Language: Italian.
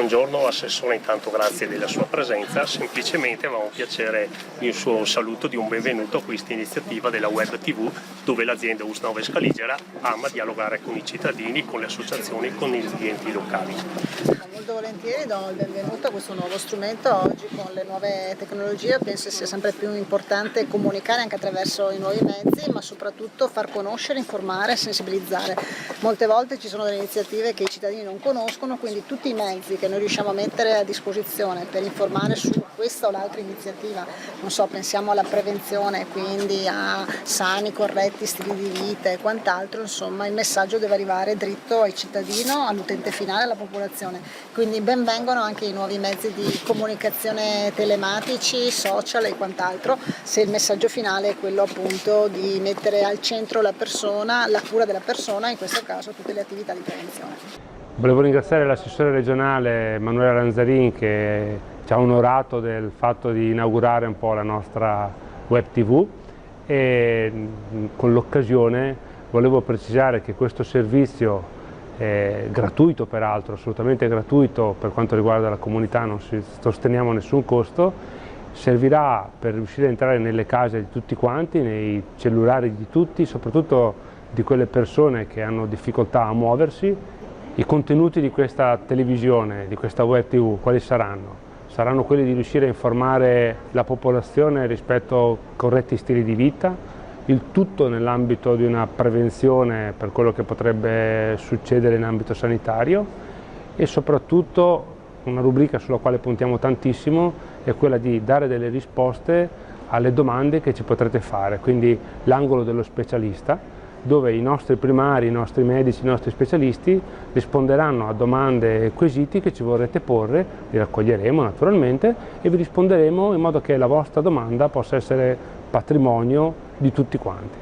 Buongiorno Assessore, intanto grazie della sua presenza. Semplicemente avevamo piacere di un suo saluto, di un benvenuto a questa iniziativa della Web TV, dove l'azienda US9 Scaligera ama dialogare con i cittadini, con le associazioni, con gli enti locali. Molto volentieri do il benvenuto a questo nuovo strumento. Oggi con le nuove tecnologie penso sia sempre più importante comunicare anche attraverso i nuovi mezzi, ma soprattutto far conoscere, informare, sensibilizzare. Molte volte ci sono delle iniziative che i cittadini non conoscono, quindi tutti i mezzi che noi riusciamo a mettere a disposizione per informare su questa o l'altra iniziativa, non so, pensiamo alla prevenzione, quindi a sani, corretti stili di vita e quant'altro, insomma il messaggio deve arrivare dritto al cittadino, all'utente finale, alla popolazione. Quindi ben vengano anche i nuovi mezzi di comunicazione telematici, social e quant'altro, se il messaggio finale è quello appunto di mettere al centro la persona, la cura della persona, in questo caso tutte le attività di prevenzione. Volevo ringraziare l'assessore regionale Emanuela Lanzarin che ci ha onorato del fatto di inaugurare un po' la nostra web TV e con l'occasione volevo precisare che questo servizio gratuito, peraltro assolutamente gratuito per quanto riguarda la comunità, non sosteniamo nessun costo, servirà per riuscire a entrare nelle case di tutti quanti, nei cellulari di tutti, soprattutto di quelle persone che hanno difficoltà a muoversi. I contenuti di questa televisione, di questa web TV, quali saranno? Saranno quelli di riuscire a informare la popolazione rispetto a corretti stili di vita, il tutto nell'ambito di una prevenzione per quello che potrebbe succedere in ambito sanitario e soprattutto una rubrica sulla quale puntiamo tantissimo è quella di dare delle risposte alle domande che ci potrete fare, quindi l'angolo dello specialista, dove i nostri primari, i nostri medici, i nostri specialisti risponderanno a domande e quesiti che ci vorrete porre, li raccoglieremo naturalmente e vi risponderemo in modo che la vostra domanda possa essere patrimonio di tutti quanti.